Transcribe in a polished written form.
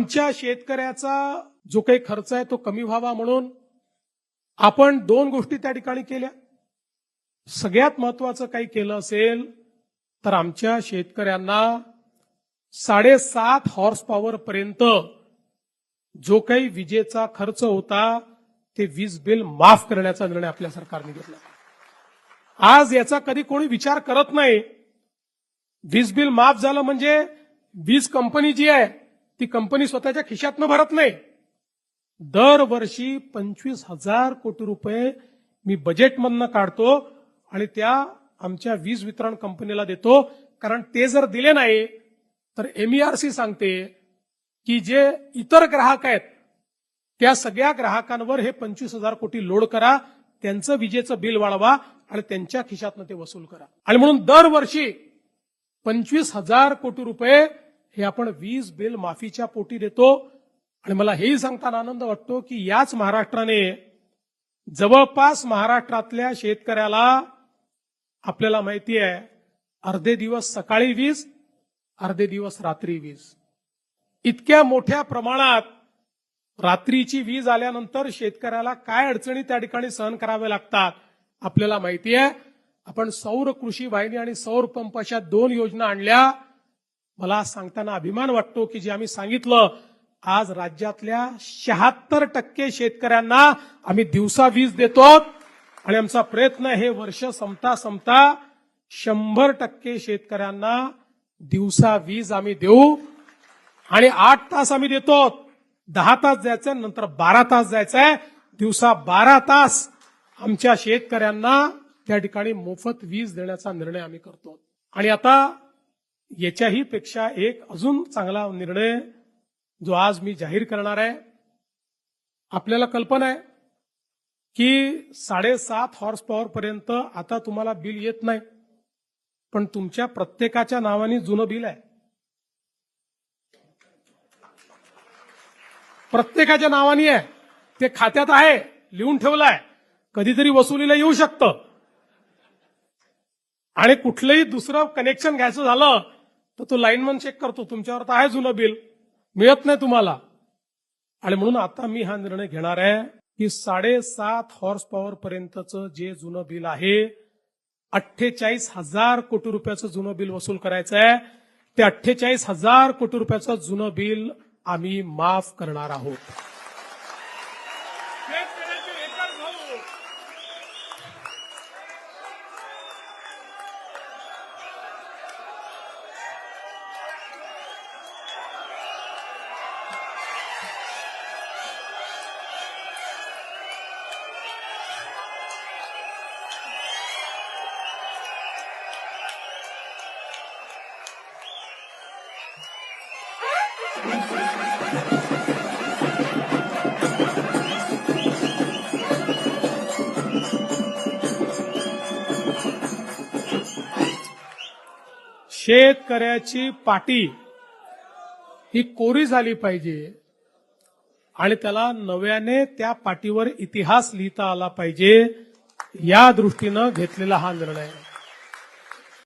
आमच्या शेतकऱ्याचा जो काही खर्च आहे तो कमी व्हावा म्हणून आपण दोन गोष्टी त्या ठिकाणी केल्या. सगळ्यात महत्त्वाचं काही केलं असेल तर आमच्या शेतकऱ्यांना 7.5 हॉर्स पॉवर पर्यंत जो काही विजेचा खर्च होता ते वीज बिल माफ करण्याचा निर्णय आपल्या सरकारने घेतला. आज याचा कधी कोणी विचार करत नाही. वीज बिल माफ झालं म्हणजे वीज कंपनी जी आहे ती कंपनी स्वतःच्या खिशातनं भरत नाही. दरवर्षी 25,000 कोटी रुपये मी बजेटमधनं काढतो आणि त्या आमच्या वीज वितरण कंपनीला देतो. कारण ते जर दिले नाही तर MERC सांगते की जे इतर ग्राहक आहेत त्या सगळ्या ग्राहकांवर हे 25,000 कोटी लोड करा, त्यांचं विजेचं बिल वाढवा आणि त्यांच्या खिशातनं ते वसूल करा. आणि म्हणून दरवर्षी 25,000 कोटी रुपये हे आपण वीज बिल माफीच्या पोटी देतो. आणि मला हेही सांगताना आनंद वाटतो की याच महाराष्ट्राने जवळपास महाराष्ट्रातल्या शेतकऱ्याला आपल्याला माहिती आहे अर्धे दिवस सकाळी वीज, अर्धे दिवस रात्री वीज. इतक्या मोठ्या प्रमाणात रात्रीची वीज आल्यानंतर शेतकऱ्याला काय अडचणी त्या ठिकाणी सहन कराव्या लागतात आपल्याला माहिती आहे. आपण सौर कृषी वाहिनी आणि सौर पंप अशा 2 योजना आणल्या. मला सांगताना अभिमान वाटतो की जे आम्ही सांगितलं आज राज्यातल्या 76% शेतकऱ्यांना आम्ही दिवसा वीज देतो आणि आमचा प्रयत्न हे वर्ष संपता 100% शेतकऱ्यांना दिवसा वीज आम्ही देऊ. आणि 8 तास आम्ही देतो. 10 तास जायचंय, नंतर 12 तास जायचंय. दिवसा 12 तास आमच्या शेतकऱ्यांना त्या ठिकाणी मोफत वीज देण्याचा निर्णय आम्ही करतो. आणि आता याच्याही पेक्षा एक अजून चांगला निर्णय जो आज मी जाहीर करणार आहे. आपल्याला कल्पना आहे की 7.5 हॉर्स पॉवर पर्यंत आता तुम्हाला बिल येत नाही, पण तुमच्या प्रत्येकाच्या नावाने जुनं बिल आहे. प्रत्येकाच्या नावाने आहे, ते खात्यात आहे, लिहून ठेवलं आहे. कधीतरी वसुलीला येऊ शकतं आणि कुठलंही दुसरं कनेक्शन घ्यायचं झालं तर तो लाईनमन चेक करतो तुमच्यावर तर आहे जुनं बिल, मिळत नाही तुम्हाला. आणि म्हणून आता मी हा निर्णय घेणार आहे की 7.5 हॉर्स पॉवर पर्यंतचं जे जुनं बिल आहे 48,000 कोटी रुपयाचं जुनं बिल वसूल करायचं आहे. ते 48,000 कोटी रुपयाचं जुनं बिल आम्ही माफ करणार आहोत. शेतकऱ्याची पाटी ही कोरी झाली पाहिजे आणि त्याला नव्याने त्या पाटीवर इतिहास लिहिता आला पाहिजे, या दृष्टीनं घेतलेला हा निर्णय आहे.